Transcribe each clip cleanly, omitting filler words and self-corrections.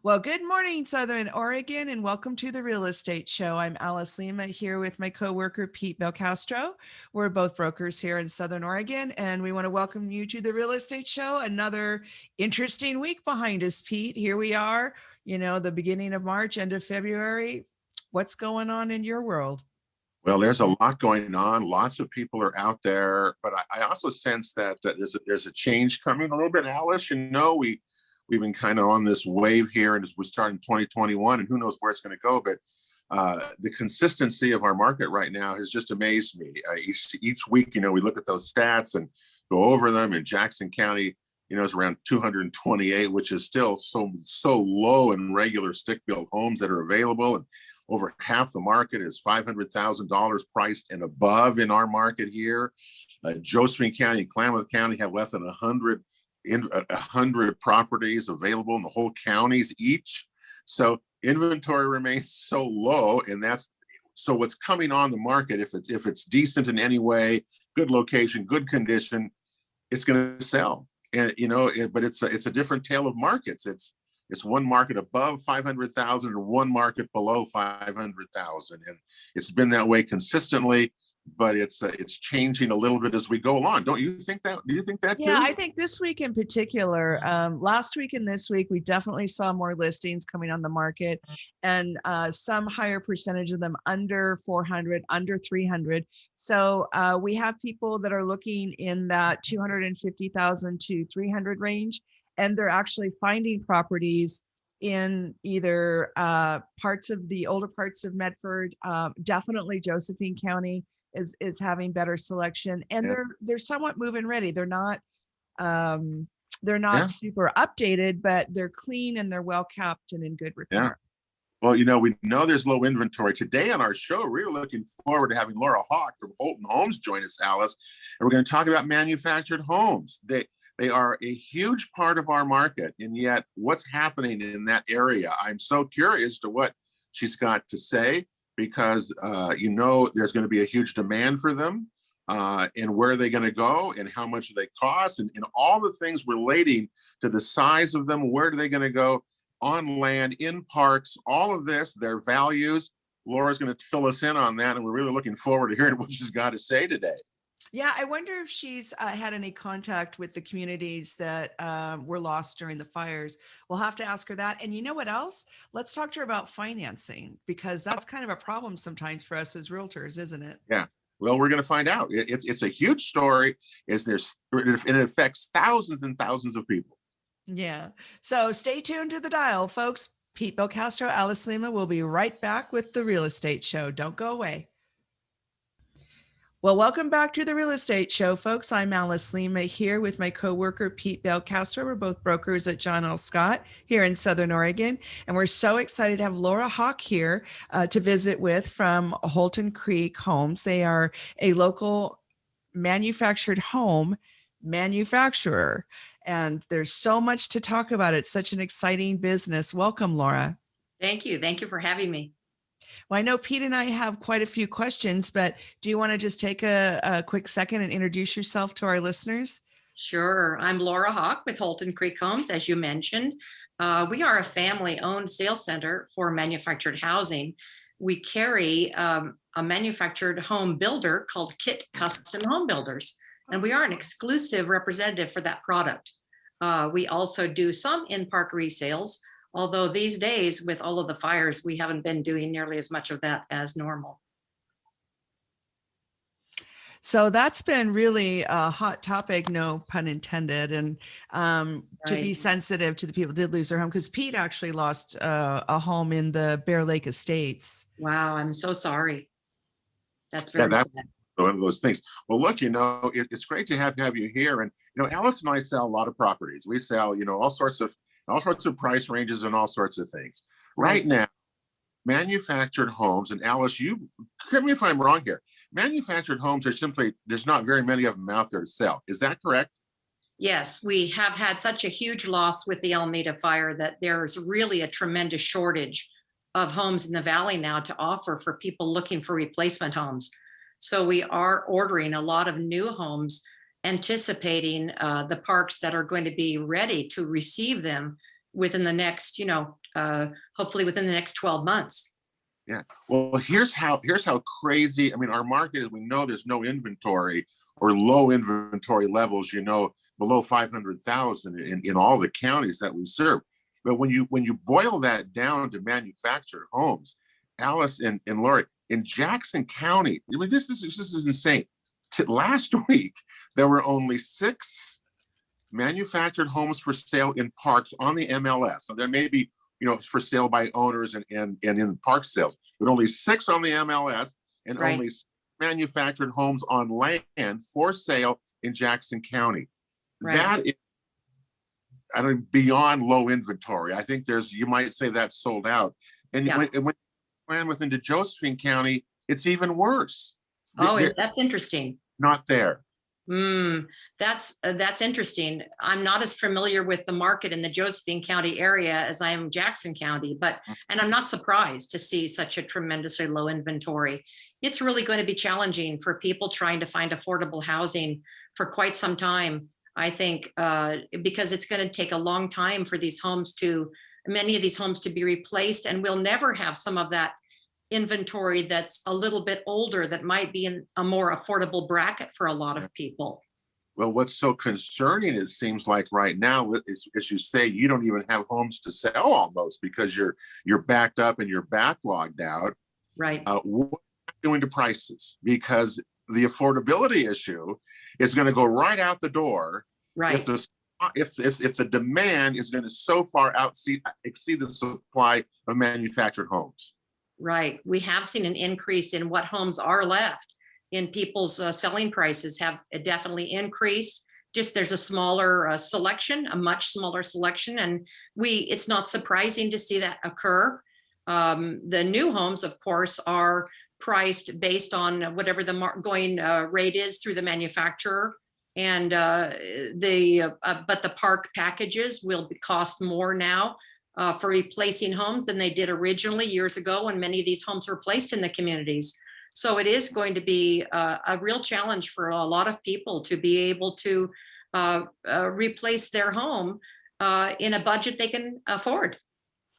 Well, good morning, Southern Oregon, and welcome to the Real Estate Show. I'm Alice Lema here with my coworker, Pete Belcastro. We're both brokers here in Southern Oregon, and we want to welcome you to the Real Estate Show. Another interesting week behind us, Pete. Here we are, the beginning of March, end of February. What's going on in your world? Well, there's a lot going on. Lots of people are out there, but I also sense that there's a change coming a little bit, Alice. We've been kind of on this wave here, and as we start in 2021, and who knows where it's going to go. But the consistency of our market right now has just amazed me. Each week, we look at those stats and go over them. In Jackson County, is around 228, which is still so low in regular stick-built homes that are available. And over half the market is $500,000 priced and above in our market here. Josephine County and Klamath County have less than 100 properties available in the whole counties each. So inventory remains so low, and so what's coming on the market, if it's decent in any way, good location, good condition, it's going to sell. And but it's a different tale of markets. It's one market above 500,000 and one market below 500,000, and it's been that way consistently. But it's changing a little bit as we go along. Don't you think that? Do you think that too? Yeah, I think this week in particular, last week and this week, we definitely saw more listings coming on the market, and some higher percentage of them under 400, under 300. So we have people that are looking in that 250,000 to 300 range, and they're actually finding properties in either parts of the older parts of Medford, definitely Josephine County is having better selection, and Yeah. they're somewhat move-in ready. They're not Yeah. super updated, but they're clean and they're well kept and in good repair. Yeah. Well, we know there's low inventory. Today on our show, we're looking forward to having Laura Hawk from Holton Homes join us, Alice, and we're going to talk about manufactured homes. They are a huge part of our market, and yet what's happening in that area? I'm so curious to what she's got to say, because there's going to be a huge demand for them, and where are they going to go, and how much do they cost, and all the things relating to the size of them. Where are they going to go? On land, in parks, all of this, their values. Laura's going to fill us in on that, and we're really looking forward to hearing what she's got to say today. Yeah, I wonder if she's had any contact with the communities that were lost during the fires. We'll have to ask her that. And you know what else? Let's talk to her about financing, because that's kind of a problem sometimes for us as realtors, isn't it? Yeah. Well, we're going to find out. It's a huge story. It affects thousands and thousands of people. Yeah. So stay tuned to the dial, folks. Pete Belcastro, Alice Lema will be right back with the Real Estate Show. Don't go away. Well, welcome back to the Real Estate Show, folks. I'm Alice Lema here with my coworker, Pete Belcastro. We're both brokers at John L. Scott here in Southern Oregon. And we're so excited to have Laura Hawk here to visit with from Holton Creek Homes. They are a local manufactured home manufacturer. And there's so much to talk about. It's such an exciting business. Welcome, Laura. Thank you. Thank you for having me. Well, I know Pete and I have quite a few questions, but do you want to just take a quick second and introduce yourself to our listeners? Sure. I'm Laura Hawk with Holton Creek Homes, as you mentioned. We are a family-owned sales center for manufactured housing. We carry a manufactured home builder called Kit Custom Home Builders, and we are an exclusive representative for that product. We also do some in-park resales, although these days, with all of the fires, we haven't been doing nearly as much of that as normal. So that's been really a hot topic, no pun intended, and to be sensitive to the people who did lose their home, because Pete actually lost a home in the Bear Lake Estates. Wow, I'm so sorry. That's very sad. One of those things. Well, look, it's great to have you here. And Alice and I sell a lot of properties. We sell, all sorts of price ranges and all sorts of things. Right now, manufactured homes, and Alice, you correct me if I'm wrong here, manufactured homes are simply, there's not very many of them out there to sell. Is that correct? Yes, we have had such a huge loss with the Alameda fire that there's really a tremendous shortage of homes in the valley now to offer for people looking for replacement homes. So we are ordering a lot of new homes, anticipating the parks that are going to be ready to receive them within the next, hopefully within the next 12 months. Yeah. Well, here's how crazy. I mean, our market, as we know, there's no inventory or low inventory levels, below 500,000 in all the counties that we serve. But when you boil that down to manufactured homes, Alice and Lori, in Jackson County, I mean, this is insane. Last week, there were only 6 manufactured homes for sale in parks on the MLS. So there may be, for sale by owners and in park sales, but only 6 on the MLS and Right. only 6 manufactured homes on land for sale in Jackson County. Right. That is, I don't, beyond low inventory. I think you might say that's sold out. And Yeah. when you plan within Josephine County, it's even worse. Oh, They're that's interesting. not there. That's interesting. I'm not as familiar with the market in the Josephine County area as I am Jackson County, and I'm not surprised to see such a tremendously low inventory. It's really going to be challenging for people trying to find affordable housing for quite some time, I think, because it's going to take a long time for many of these homes to be replaced, and we'll never have some of that inventory that's a little bit older that might be in a more affordable bracket for a lot of people. Well, what's so concerning, it seems like right now, is, as you say, you don't even have homes to sell almost because you're backed up and you're backlogged out. Right. What are you doing to prices? Because the affordability issue is going to go right out the door. Right. If the demand is going to so far exceed the supply of manufactured homes. Right. We have seen an increase in what homes are left in people's selling prices have definitely increased. Just there's a smaller selection, a much smaller selection. And it's not surprising to see that occur. The new homes, of course, are priced based on whatever the going rate is through the manufacturer. And but the park packages will cost more now for replacing homes than they did originally years ago when many of these homes were placed in the communities. So it is going to be a real challenge for a lot of people to be able to replace their home in a budget they can afford.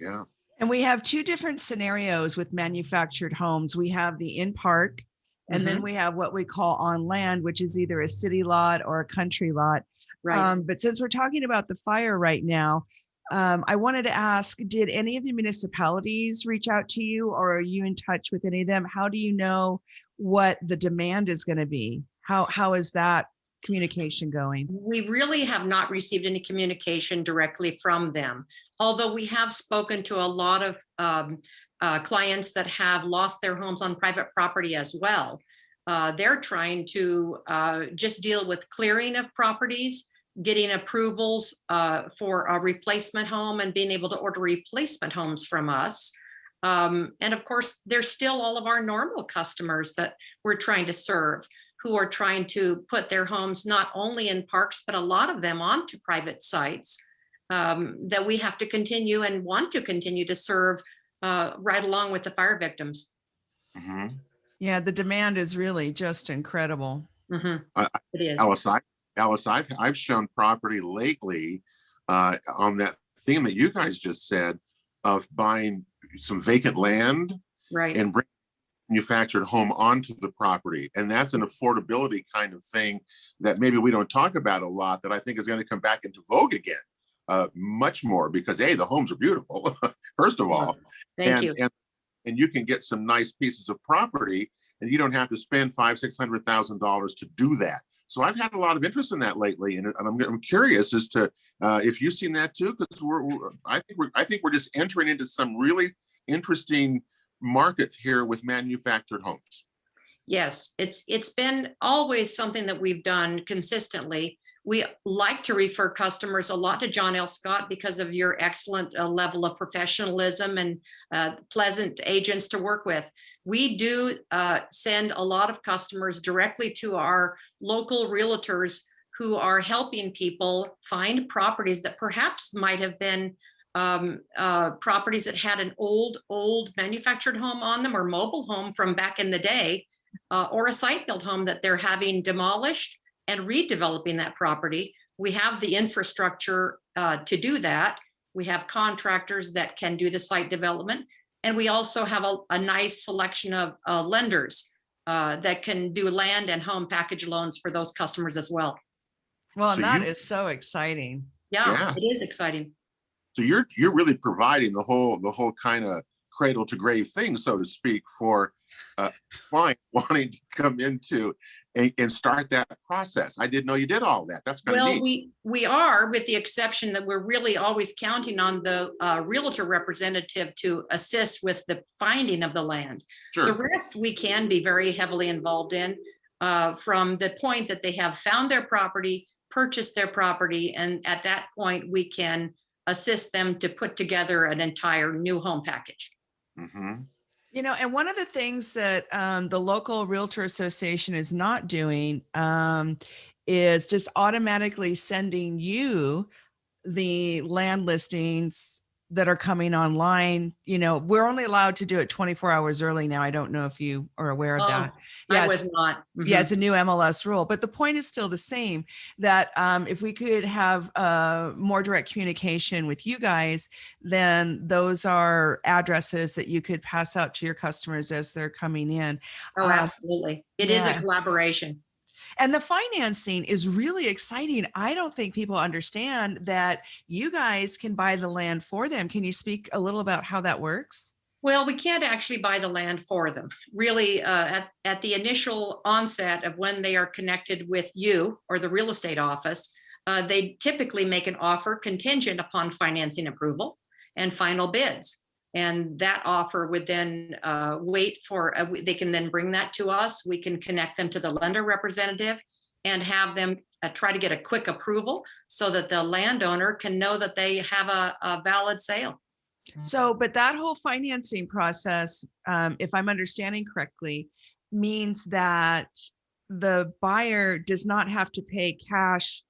Yeah. And we have 2 different scenarios with manufactured homes. We have the in park, and then we have what we call on land, which is either a city lot or a country lot. Right. But since we're talking about the fire right now, I wanted to ask, did any of the municipalities reach out to you, or are you in touch with any of them? How do you know what the demand is going to be? How is that communication going? We really have not received any communication directly from them, although we have spoken to a lot of clients that have lost their homes on private property as well. They're trying to just deal with clearing of properties, getting approvals for a replacement home and being able to order replacement homes from us. And of course, there's still all of our normal customers that we're trying to serve, who are trying to put their homes not only in parks, but a lot of them onto private sites that we have to continue and want to continue to serve right along with the fire victims. Mm-hmm. Yeah, the demand is really just incredible. Mm-hmm. It is. Alice, I've shown property lately on that theme that you guys just said of buying some vacant land, right, and bring manufactured home onto the property. And that's an affordability kind of thing that maybe we don't talk about a lot, that I think is going to come back into vogue again, much more, because the homes are beautiful, first of all. Thank you. And you can get some nice pieces of property, and you don't have to spend $500,000-$600,000 to do that. So I've had a lot of interest in that lately, and I'm curious as to if you've seen that too, because I think we're just entering into some really interesting market here with manufactured homes. Yes, it's been always something that we've done consistently. We like to refer customers a lot to John L. Scott because of your excellent level of professionalism and pleasant agents to work with. We do send a lot of customers directly to our local realtors who are helping people find properties that perhaps might have been properties that had an old manufactured home on them, or mobile home from back in the day, or a site-built home that they're having demolished and redeveloping that property. We have the infrastructure to do that. We have contractors that can do the site development. And we also have a nice selection of lenders that can do land and home package loans for those customers as well. Well, So and that you- is so exciting. Yeah, it is exciting. So you're really providing the whole kind of cradle to grave thing, so to speak, for a client wanting to come into and start that process. I didn't know you did all that. That's kind of Well, neat. we are, with the exception that we're really always counting on the realtor representative to assist with the finding of the land. Sure. The rest we can be very heavily involved in from the point that they have found their property, purchased their property, and at that point we can assist them to put together an entire new home package. Mm-hmm. You know, and one of the things that the local realtor association is not doing is just automatically sending you the land listings that are coming online. You know, we're only allowed to do it 24 hours early now. I don't know if you are aware of that. I was not. Yeah, it's a new MLS rule, but the point is still the same, that if we could have more direct communication with you guys, then those are addresses that you could pass out to your customers as they're coming in. Oh, absolutely. It is a yeah. collaboration. And the financing is really exciting. I don't think people understand that you guys can buy the land for them. Can you speak a little about how that works? Well, we can't actually buy the land for them. Really, at the initial onset of when they are connected with you or the real estate office, they typically make an offer contingent upon financing approval and final bids. And that offer would then wait for, they can then bring that to us. We can connect them to the lender representative and have them try to get a quick approval so that the landowner can know that they have a valid sale. So, but that whole financing process, if I'm understanding correctly, means that the buyer does not have to pay cash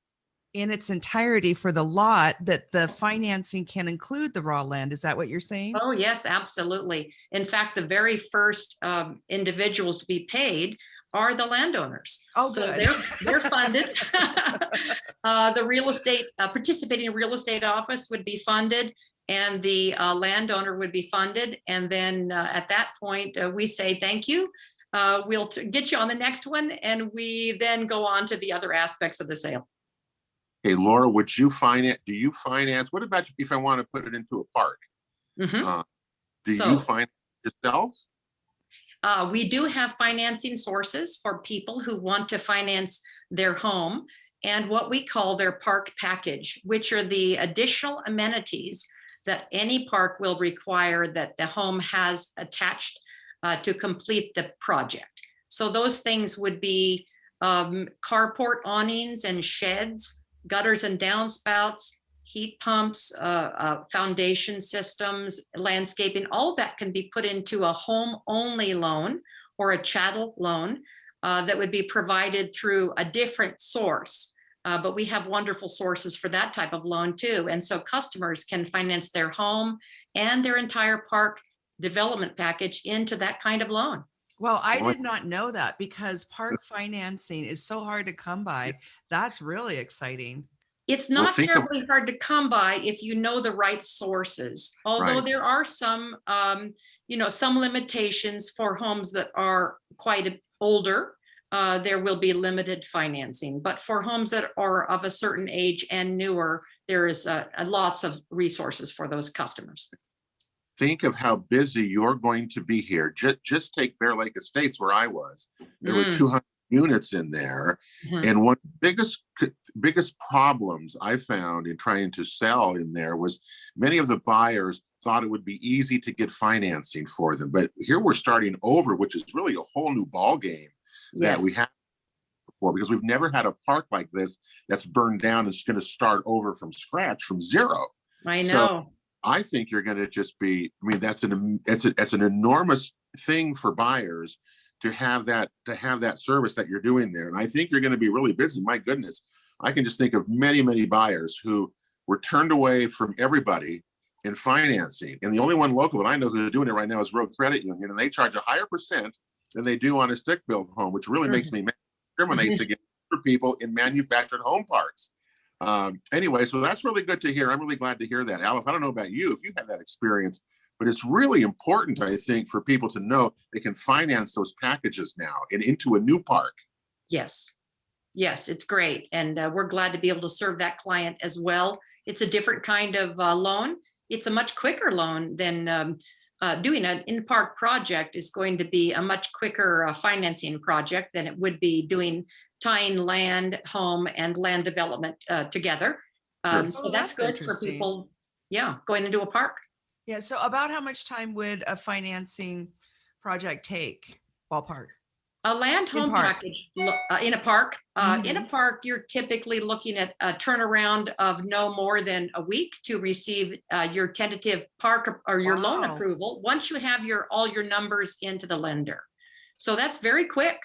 in its entirety for the lot, that the financing can include the raw land. Is that what you're saying? Oh, yes, absolutely. In fact, the very first individuals to be paid are the landowners. Oh, so good. they're funded. The real estate, participating real estate office would be funded, and the landowner would be funded. And then at that point, we say, thank you. We'll get you on the next one. And we then go on to the other aspects of the sale. Hey, Laura, would you finance? Do you finance? What about if I want to put it into a park? Mm-hmm. Do you finance yourself? We do have financing sources for people who want to finance their home and what we call their park package, which are the additional amenities that any park will require that the home has attached to complete the project. So those things would be carport awnings and sheds, gutters and downspouts, heat pumps, foundation systems, landscaping. All of that can be put into a home-only loan or a chattel loan that would be provided through a different source. But we have wonderful sources for that type of loan too. And so customers can finance their home and their entire park development package into that kind of loan. Well, I did not know that, because park financing is so hard to come by. That's really exciting. It's not terribly hard to come by if you know the right sources, although there are some, some limitations for homes that are quite older. There will be limited financing, but for homes that are of a certain age and newer, there is lots of resources for those customers. Think of how busy you're going to be here. Just take Bear Lake Estates, where I was. There were 200 units in there. Mm-hmm. And one of the biggest problems I found in trying to sell in there was many of the buyers thought it would be easy to get financing for them. But here we're starting over, which is really a whole new ball game that we have before, because we've never had a park like this that's burned down and it's going to start over from scratch, from zero. I know. So I think you're going to just be, I mean, that's an enormous thing for buyers to have that service that you're doing there. And I think you're going to be really busy. My goodness, I can just think of many, many buyers who were turned away from everybody in financing. And the only one local that I know who's doing it right now is Road Credit Union. And they charge a higher percent than they do on a stick-built home, which really makes me mad. Discriminates against people in manufactured home parks. Anyway, so that's really good to hear. I'm really glad to hear that. Alice, I don't know about you, if you had that experience, but it's really important, I think, for people to know they can finance those packages now and into a new park. Yes. Yes, it's great. And we're glad to be able to serve that client as well. It's a different kind of loan. It's a much quicker loan than doing an in-park project is going to be a much quicker financing project than it would be doing tying land, home, and land development together. So that's good for people, yeah, going into a park. Yeah. So about how much time would a financing project take, ballpark? A land home package in a park. In a park, you're typically looking at a turnaround of no more than a week to receive your tentative park or your loan approval once you have all your numbers into the lender. So that's very quick.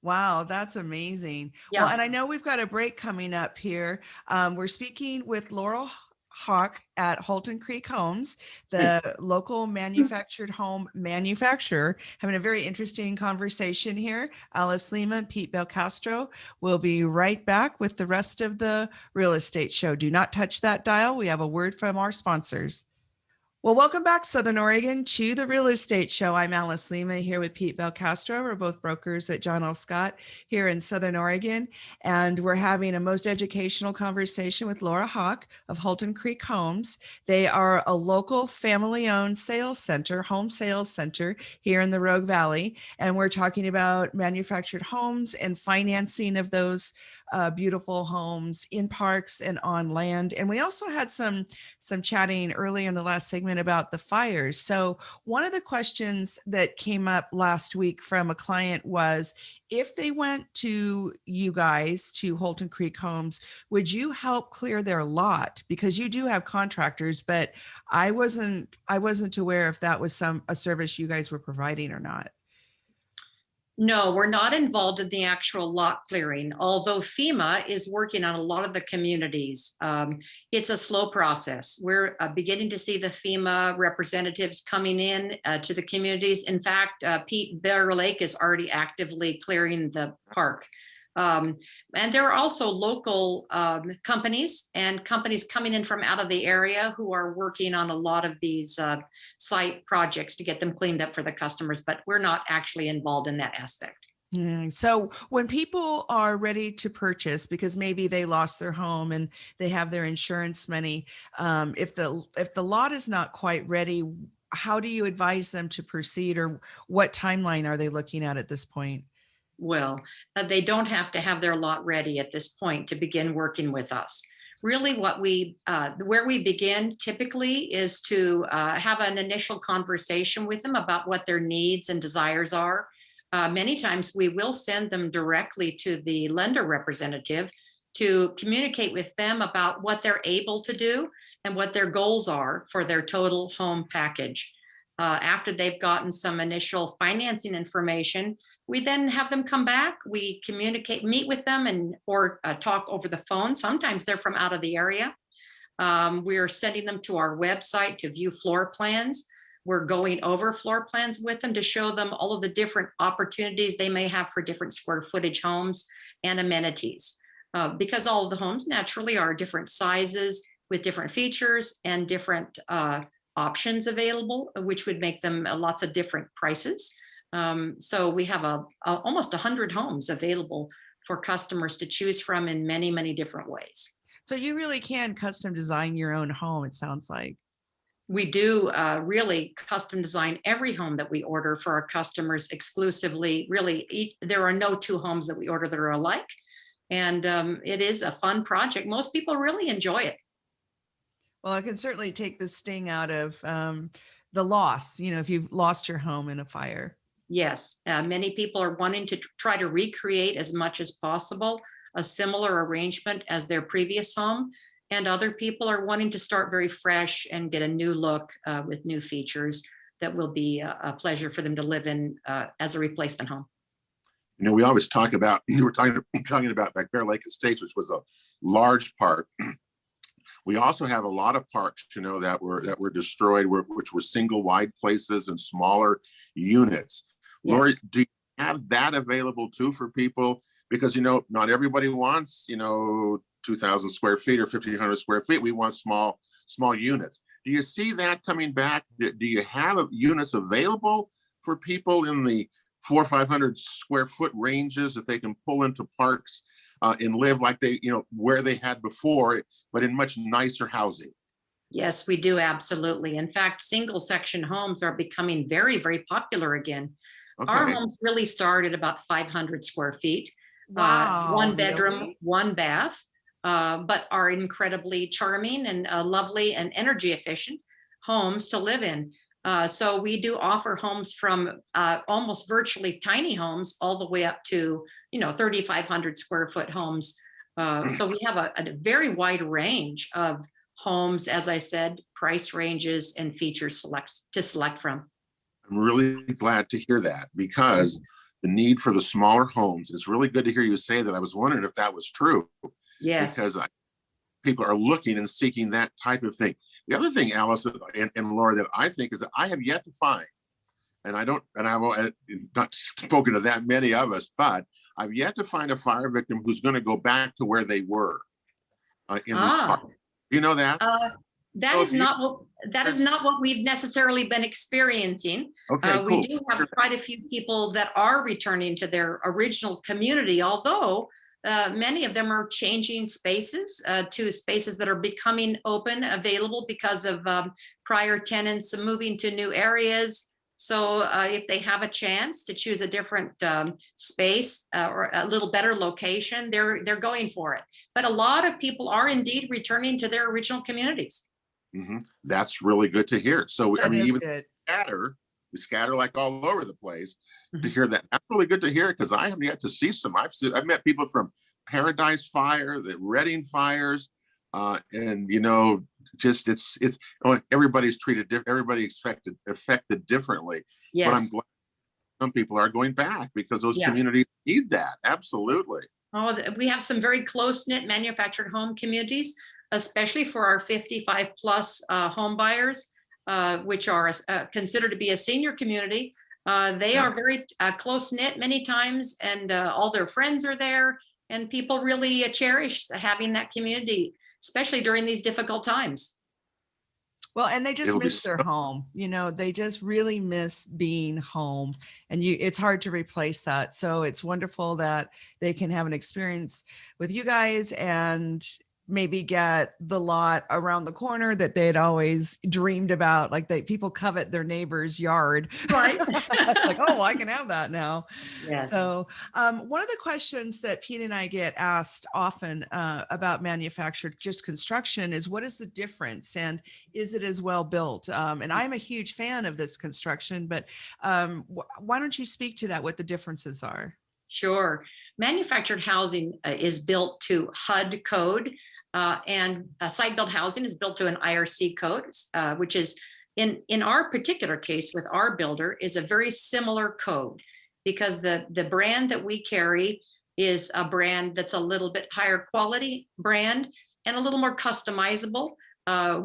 Wow, that's amazing. Yeah. Well, and I know we've got a break coming up here. We're speaking with Laura Hawk at Holton Creek Homes, the local manufactured home manufacturer, having a very interesting conversation here. Alice Lema and Pete Belcastro will be right back with the rest of the real estate show. Do not touch that dial. We have a word from our sponsors. Well, welcome back, Southern Oregon, to the Real Estate Show. I'm Alice Lema here with Pete Belcastro. We're both brokers at John L. Scott here in Southern Oregon. And we're having a most educational conversation with Laura Hawk of Holton Creek Homes. They are a local family-owned sales center, home sales center here in the Rogue Valley. And we're talking about manufactured homes and financing of those beautiful homes in parks and on land. And we also had some chatting earlier in the last segment about the fires. So one of the questions that came up last week from a client was, if they went to you guys, to Holton Creek Homes, would you help clear their lot? Because you do have contractors, but I wasn't aware if that was a service you guys were providing or not. No, we're not involved in the actual lot clearing, although FEMA is working on a lot of the communities. It's a slow process. We're beginning to see the FEMA representatives coming in to the communities. In fact, Pete Bear Lake is already actively clearing the park. And there are also local companies and companies coming in from out of the area who are working on a lot of these site projects to get them cleaned up for the customers, but we're not actually involved in that aspect. So when people are ready to purchase, because maybe they lost their home and they have their insurance money, if the lot is not quite ready, how do you advise them to proceed, or what timeline are they looking at this point? Well, they don't have to have their lot ready at this point to begin working with us. Really, where we begin typically is to have an initial conversation with them about what their needs and desires are. Many times we will send them directly to the lender representative to communicate with them about what they're able to do and what their goals are for their total home package. After they've gotten some initial financing information, we then have them come back. We communicate, meet with them, or talk over the phone. Sometimes they're from out of the area. We're sending them to our website to view floor plans. We're going over floor plans with them to show them all of the different opportunities they may have for different square footage homes and amenities. Because all of the homes naturally are different sizes with different features and different options available, which would make them lots of different prices. So we have almost 100 homes available for customers to choose from in many, many different ways. So you really can custom design your own home, it sounds like. We do really custom design every home that we order for our customers exclusively. Really, there are no two homes that we order that are alike. And it is a fun project. Most people really enjoy it. Well, it can certainly take the sting out of the loss, if you've lost your home in a fire. Yes, many people are wanting to try to recreate as much as possible a similar arrangement as their previous home. And other people are wanting to start very fresh and get a new look with new features that will be a pleasure for them to live in as a replacement home. We always talk about, you were talking about like Bear Lake Estates, which was a large park. We also have a lot of parks, that were destroyed, which were single wide places and smaller units. Yes. Lori, do you have that available too for people? Because, not everybody wants, 2,000 square feet or 1,500 square feet. We want small units. Do you see that coming back? Do you have units available for people in the 400 or 500 square foot ranges that they can pull into parks and live like they, where they had before, but in much nicer housing? Yes, we do. Absolutely. In fact, single section homes are becoming very, very popular again. Our Okay. homes really start at about 500 square feet. Wow, One bedroom, really? one bath, but are incredibly charming and lovely and energy efficient homes to live in. So we do offer homes from almost virtually tiny homes all the way up to 3,500 square foot homes. So we have a very wide range of homes, as I said, price ranges and features to select from. I'm really glad to hear that, because the need for the smaller homes, it's really good to hear you say that. I was wondering if that was true, Yes. because people are looking and seeking that type of thing. The other thing, Alice and Laura, that I think is that I have yet to find, and I've not spoken to that many of us, but I've yet to find a fire victim who's going to go back to where they were in these parks. You know that? That is not what we've necessarily been experiencing. Okay, cool. We do have quite a few people that are returning to their original community, although many of them are changing spaces to spaces that are becoming open, available because of prior tenants moving to new areas. So if they have a chance to choose a different space or a little better location, they're going for it. But a lot of people are indeed returning to their original communities. Mm-hmm. That's really good to hear. So That I mean, is even good. we scatter like all over the place. To Mhm. hear that, that's really good to hear, because I have yet to see some. I've met people from Paradise Fire, the Reading fires, and just it's everybody's treated everybody affected differently. But I'm Yes. glad some people are going back, because those Yeah. communities need that. Absolutely. Oh, we have some very close-knit manufactured home communities, especially for our 55 plus home buyers, which are considered to be a senior community. They Yeah. are very close-knit many times, and all their friends are there, and people really cherish having that community, especially during these difficult times. Well, and they just It'll be miss their home. They just really miss being home, and it's hard to replace that. So it's wonderful that they can have an experience with you guys and maybe get the lot around the corner that they'd always dreamed about. Like people covet their neighbor's yard. Right. Like, oh, I can have that now. Yes. So one of the questions that Pete and I get asked often about manufactured just construction is, what is the difference, and is it as well built? And I'm a huge fan of this construction, but why don't you speak to that, what the differences are? Sure. Manufactured housing is built to HUD code, and site-built housing is built to an IRC code, which is, in our particular case with our builder, is a very similar code, because the brand that we carry is a brand that's a little bit higher quality brand and a little more customizable.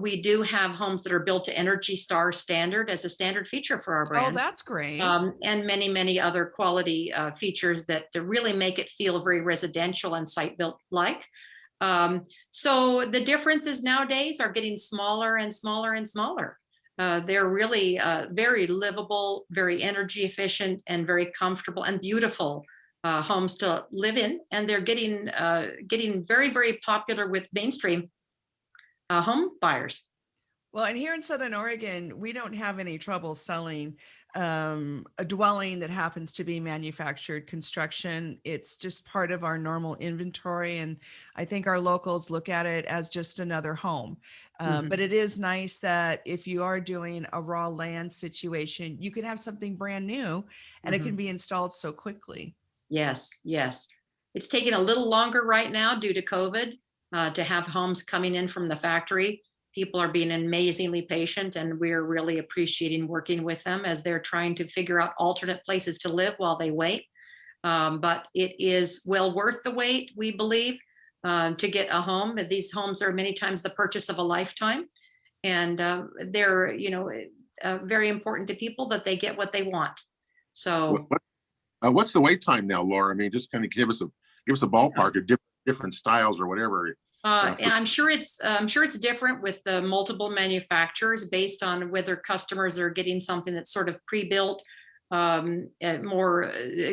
We do have homes that are built to Energy Star standard as a standard feature for our brand. Oh, that's great. And many, many other quality features that to really make it feel very residential and site-built like. So the differences nowadays are getting smaller and smaller and smaller. They're really very livable, very energy efficient, and very comfortable and beautiful homes to live in. And they're getting very, very popular with mainstream home buyers. Well, and here in Southern Oregon, we don't have any trouble selling a dwelling that happens to be manufactured construction. It's just part of our normal inventory. And I think our locals look at it as just another home. But it is nice that if you are doing a raw land situation, you can have something brand new and it can be installed so quickly. Yes, yes. It's taking a little longer right now due to COVID to have homes coming in from the factory. People are being amazingly patient, and we're really appreciating working with them as they're trying to figure out alternate places to live while they wait. But it is well worth the wait, we believe, to get a home. These homes are many times the purchase of a lifetime, and they're very important to people that they get what they want. So What's the wait time now, Laura? I mean, just kind of give us a ballpark of different styles or whatever. And I'm sure it's different with the multiple manufacturers based on whether customers are getting something that's sort of pre-built, more,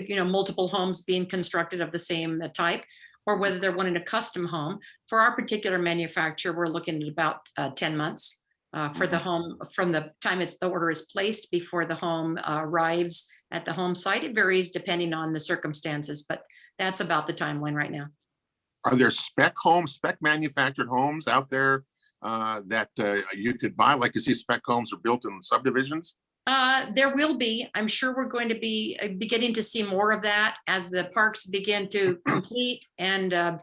multiple homes being constructed of the same type, or whether they're wanting a custom home. For our particular manufacturer, we're looking at about 10 months for the home from the time the order is placed before the home arrives at the home site. It varies depending on the circumstances, but that's about the timeline right now. Are there spec manufactured homes out there that you could buy? Like you see spec homes are built in subdivisions? There will be. I'm sure we're going to be beginning to see more of that as the parks begin to complete and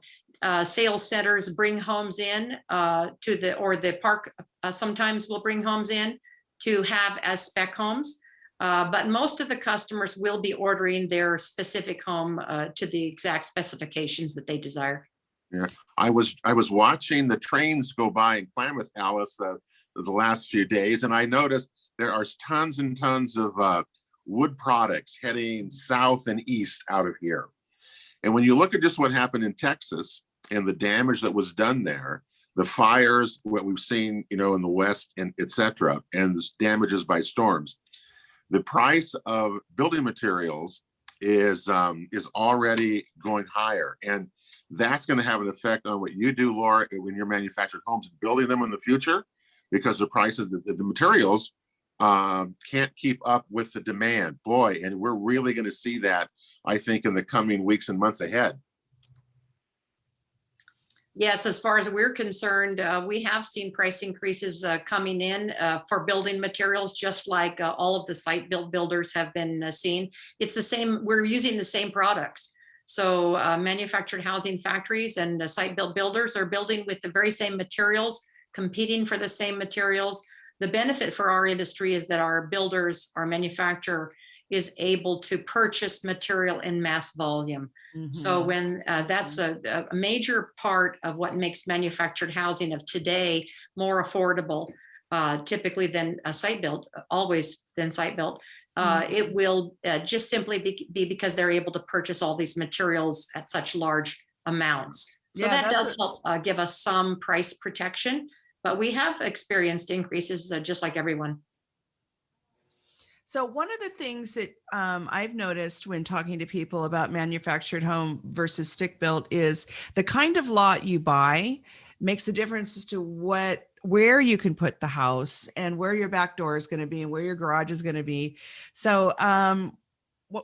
sales centers bring homes in or the park sometimes will bring homes in to have as spec homes. But most of the customers will be ordering their specific home to the exact specifications that they desire. Yeah, I was watching the trains go by in Klamath, Alice, the last few days, and I noticed there are tons and tons of wood products heading south and east out of here. And when you look at just what happened in Texas and the damage that was done there, the fires, what we've seen, in the West and et cetera, and the damages by storms, the price of building materials is already going higher. And that's going to have an effect on what you do, Laura, when you're manufacturing homes, building them in the future, because the prices, the materials can't keep up with the demand. Boy, and we're really going to see that, I think, in the coming weeks and months ahead. Yes, as far as we're concerned, we have seen price increases coming in for building materials, just like all of the site builders have been seeing. It's the same, we're using the same products. So manufactured housing factories and site builders are building with the very same materials, competing for the same materials. The benefit for our industry is that our builders, our manufacturer, is able to purchase material in mass volume. Mm-hmm. So when that's a major part of what makes manufactured housing of today more affordable, typically than a site built, always than site built. It will just simply be because they're able to purchase all these materials at such large amounts. So that does help give us some price protection, but we have experienced increases just like everyone. So one of the things that I've noticed when talking to people about manufactured home versus stick built is the kind of lot you buy makes a difference as to where you can put the house and where your back door is going to be and where your garage is going to be. So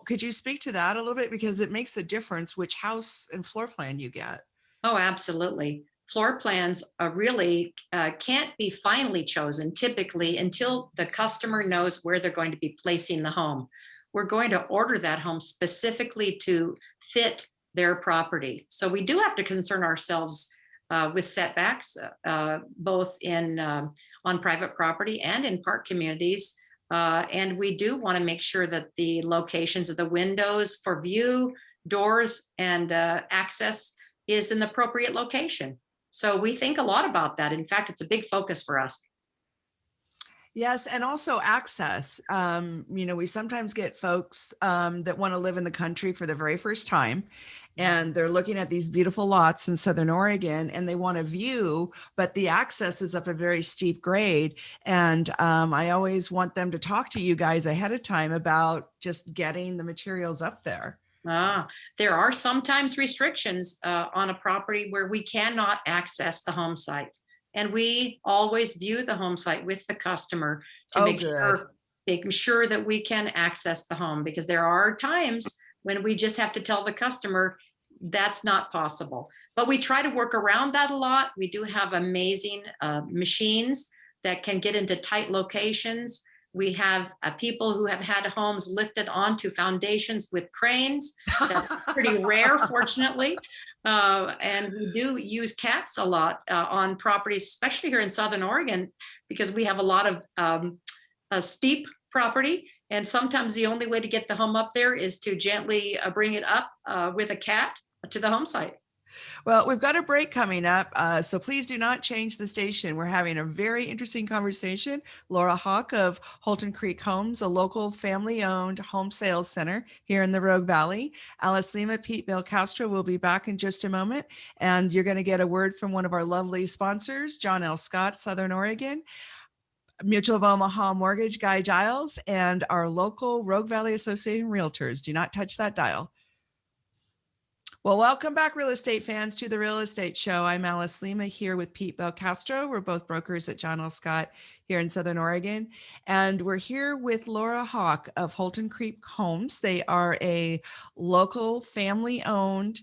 could you speak to that a little bit? Because it makes a difference which house and floor plan you get. Oh, absolutely. Floor plans really can't be finally chosen typically until the customer knows where they're going to be placing the home. We're going to order that home specifically to fit their property. So we do have to concern ourselves with setbacks, both on private property and in park communities. And we do want to make sure that the locations of the windows for view, doors, and access is in the appropriate location. So we think a lot about that. In fact, it's a big focus for us. Yes, and also access. We sometimes get folks that want to live in the country for the very first time, and they're looking at these beautiful lots in Southern Oregon, and they want a view, but the access is up a very steep grade. And I always want them to talk to you guys ahead of time about just getting the materials up there. There are sometimes restrictions on a property where we cannot access the home site. And we always view the home site with the customer to making sure that we can access the home, because there are times when we just have to tell the customer that's not possible. But we try to work around that a lot. We do have amazing machines that can get into tight locations. We have people who have had homes lifted onto foundations with cranes. That's pretty rare, fortunately. And we do use cats a lot on properties, especially here in Southern Oregon, because we have a lot of steep property. And sometimes the only way to get the home up there is to gently bring it up with a cat to the home site. Well, we've got a break coming up, so please do not change the station. We're having a very interesting conversation. Laura Hawk of Holton Creek Homes, a local family-owned home sales center here in the Rogue Valley. Alice Lema, Pete Belcastro will be back in just a moment, and you're going to get a word from one of our lovely sponsors, John L. Scott, Southern Oregon, Mutual of Omaha Mortgage, Guy Giles, and our local Rogue Valley Association Realtors. Do not touch that dial. Well, welcome back, real estate fans, to the Real Estate Show. I'm Alice Lema here with Pete Belcastro. We're both brokers at John L. Scott here in Southern Oregon. And we're here with Laura Hawk of Holton Creek Homes. They are a local family-owned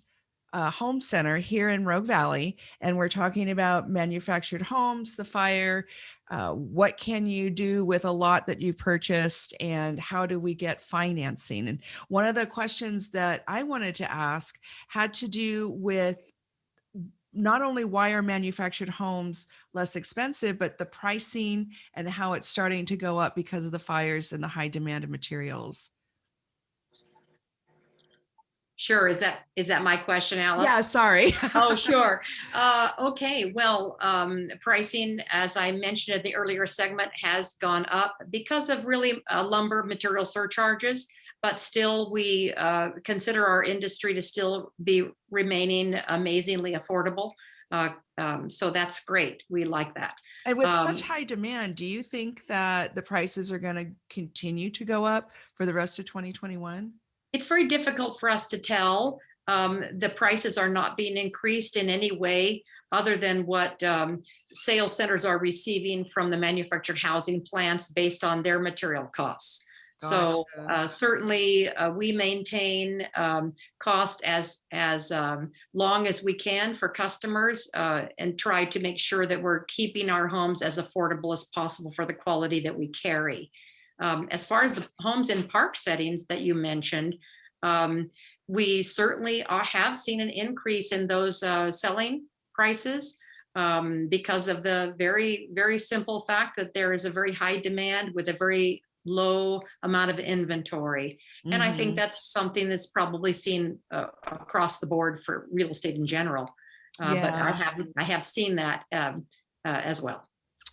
home center here in Rogue Valley. And we're talking about manufactured homes, the fire, what can you do with a lot that you've purchased, and how do we get financing? And one of the questions that I wanted to ask had to do with not only why are manufactured homes less expensive, but the pricing and how it's starting to go up because of the fires and the high demand of materials. Sure. Is that my question, Alice? Yeah, sorry. Oh, sure. Okay. Well, pricing, as I mentioned in the earlier segment, has gone up because of really lumber material surcharges, but still we consider our industry to still be remaining amazingly affordable. So that's great. We like that. And with such high demand, do you think that the prices are going to continue to go up for the rest of 2021? It's very difficult for us to tell. The prices are not being increased in any way other than what sales centers are receiving from the manufactured housing plants based on their material costs. So certainly we maintain cost as long as we can for customers and try to make sure that we're keeping our homes as affordable as possible for the quality that we carry. As far as the homes in park settings that you mentioned, we certainly have seen an increase in those selling prices because of the very, very simple fact that there is a very high demand with a very low amount of inventory. And I think that's something that's probably seen across the board for real estate in general. But I have seen that as well.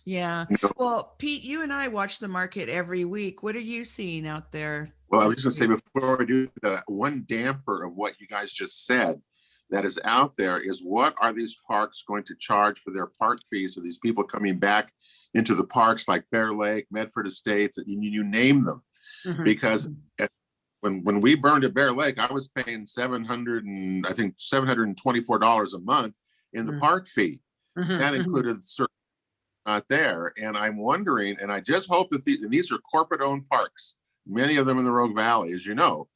Yeah. Well, Pete, you and I watch the market every week. What are you seeing out there? Well, I was just going to say before we do that, one damper of what you guys just said that is out there is, what are these parks going to charge for their park fees? So these people coming back into the parks like Bear Lake, Medford Estates, and you name them. Mm-hmm. Because when we burned at Bear Lake, I was paying $724 a month in the park fee. Mm-hmm. That included certain not there. And I'm wondering, and I just hope that these are corporate owned parks, many of them in the Rogue Valley, as you know,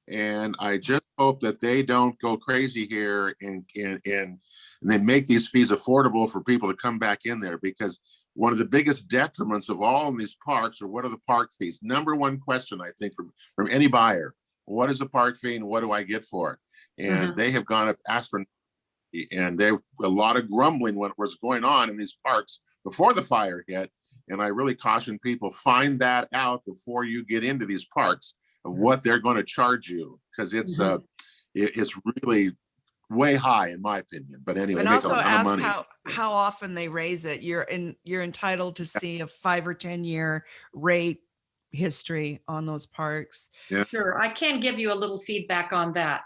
and I just hope that they don't go crazy here and they make these fees affordable for people to come back in there, because one of the biggest detriments of all in these parks are, what are the park fees? Number one question, I think, from any buyer: what is a park fee and what do I get for it? And they have gone up astronomical. And there a lot of grumbling what was going on in these parks before the fire hit. And I really caution people, find that out before you get into these parks of what they're going to charge you, because it's it's really way high in my opinion. But anyway, and also ask how often they raise it. You're entitled to see a 5 or 10 year rate history on those parks. Yeah. Sure, I can give you a little feedback on that.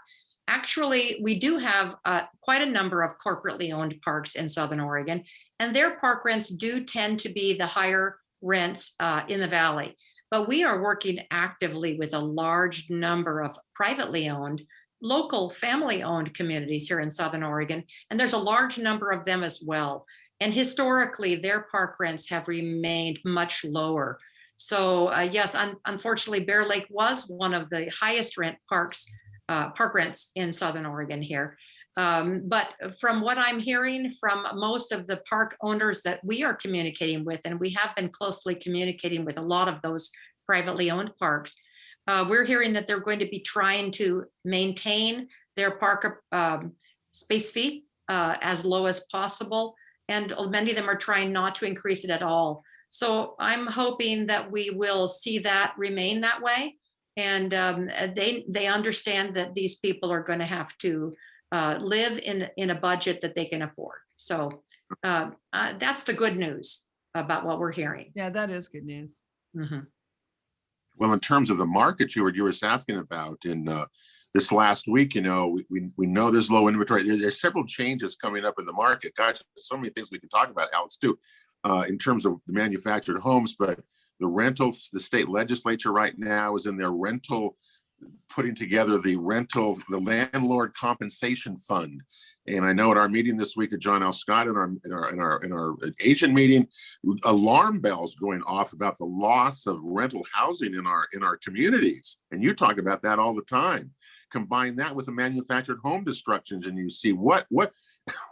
Actually, we do have quite a number of corporately owned parks in Southern Oregon, and their park rents do tend to be the higher rents in the valley. But we are working actively with a large number of privately owned, local family-owned communities here in Southern Oregon, and there's a large number of them as well. And historically, their park rents have remained much lower. So yes, unfortunately, Bear Lake was one of the highest rent park rents in Southern Oregon here. But from what I'm hearing from most of the park owners that we are communicating with, and we have been closely communicating with a lot of those privately owned parks, we're hearing that they're going to be trying to maintain their park space fee as low as possible. And many of them are trying not to increase it at all. So I'm hoping that we will see that remain that way. And they understand that these people are going to have to live in a budget that they can afford. So that's the good news about what we're hearing. Yeah, that is good news. Mhm. Well, in terms of the market you were asking about in this last week, we know there's low inventory. There's several changes coming up in the market. Gosh, there's so many things we can talk about, Alex, too, in terms of the manufactured homes. But the rentals, the state legislature right now is in their putting together the landlord compensation fund. And I know at our meeting this week at John L. Scott in our Asian meeting, alarm bells going off about the loss of rental housing in our communities. And you talk about that all the time. Combine that with the manufactured home destructions, and you see what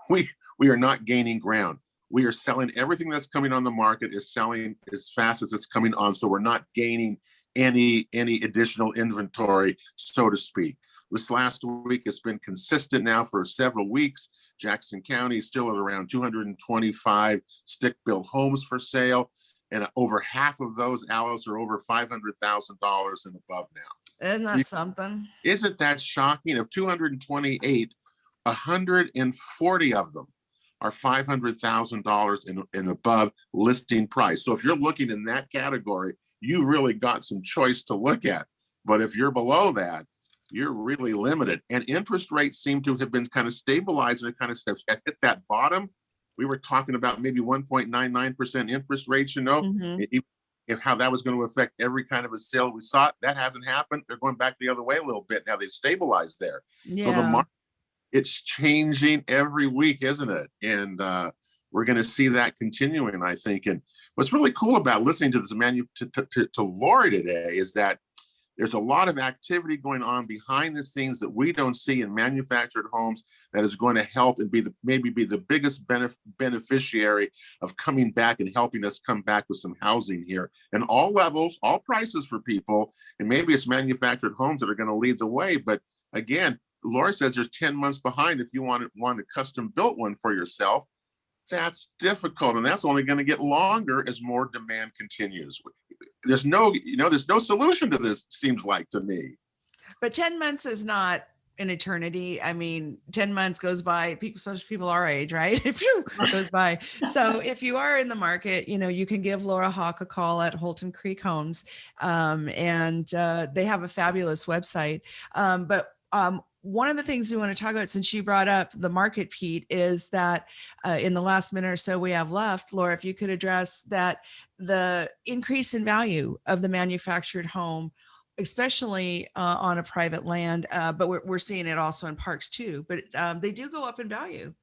we are not gaining ground. We are selling everything that's coming on the market is selling as fast as it's coming on. So we're not gaining any additional inventory, so to speak. This last week has been consistent now for several weeks. Jackson County is still at around 225 stick-built homes for sale. And over half of those, Alice, are over $500,000 and above now. Isn't that something? Isn't that shocking? Of 228, 140 of them are $500,000 and above listing price. So if you're looking in that category, you've really got some choice to look at. But if you're below that, you're really limited. And interest rates seem to have been kind of stabilized and kind of hit that bottom. We were talking about maybe 1.99% interest rates, how that was going to affect every kind of a sale we saw. That hasn't happened. They're going back the other way a little bit. Now they've stabilized there. Yeah. So the market, it's changing every week, isn't it? And we're going to see that continuing, I think. And what's really cool about listening to this to Lori today is that there's a lot of activity going on behind the scenes that we don't see in manufactured homes that is going to help and maybe be the biggest beneficiary of coming back and helping us come back with some housing here. And all levels, all prices for people, and maybe it's manufactured homes that are going to lead the way. But again, Laura says there's 10 months behind if you want a custom built one for yourself. That's difficult, and that's only going to get longer as more demand continues. There's no solution to this, seems like to me. But 10 months is not an eternity. I mean, 10 months goes by, especially people our age, right? Goes by. So if you are in the market, you can give Laura Hawk a call at Holton Creek Homes. And they have a fabulous website. But one of the things we want to talk about, since you brought up the market, Pete, is that in the last minute or so we have left, Laura, if you could address that, the increase in value of the manufactured home, especially on a private land, but we're seeing it also in parks too, but they do go up in value.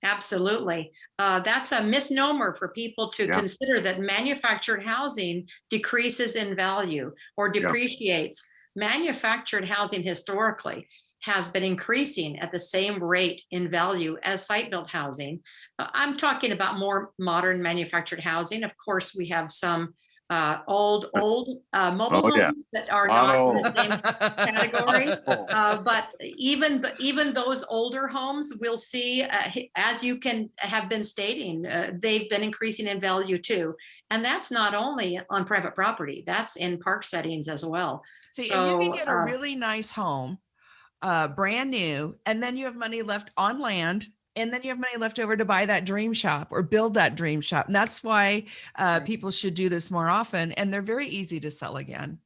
Absolutely. That's a misnomer for people to consider that manufactured housing decreases in value or depreciates. Manufactured housing historically has been increasing at the same rate in value as site-built housing. I'm talking about more modern manufactured housing. Of course, we have some old mobile homes that are not in the same category. But even those older homes, we'll see, as you have been stating, they've been increasing in value too. And that's not only on private property, that's in park settings as well. See, so, and you can get a really nice home, brand new, and then you have money left on land, and then you have money left over to buy that dream shop or build that dream shop. And that's why people should do this more often. And they're very easy to sell again.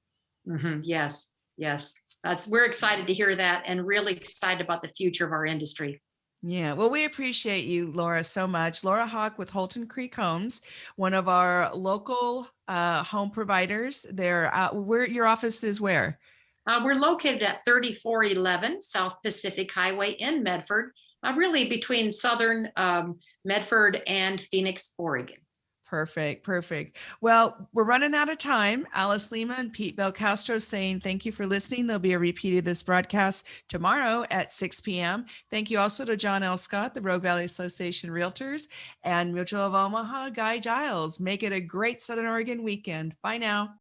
Mm-hmm. Yes. We're excited to hear that and really excited about the future of our industry. Yeah, well, we appreciate you, Laura, so much. Laura Hawk with Holton Creek Homes, one of our local home providers. Where your office is where? We're located at 3411 South Pacific Highway in Medford, really between southern Medford and Phoenix, Oregon. Perfect. Well, we're running out of time. Alice Lema and Pete Belcastro saying thank you for listening. There'll be a repeat of this broadcast tomorrow at 6 p.m. Thank you also to John L. Scott, the Rogue Valley Association Realtors, and Mutual of Omaha, Guy Giles. Make it a great Southern Oregon weekend. Bye now.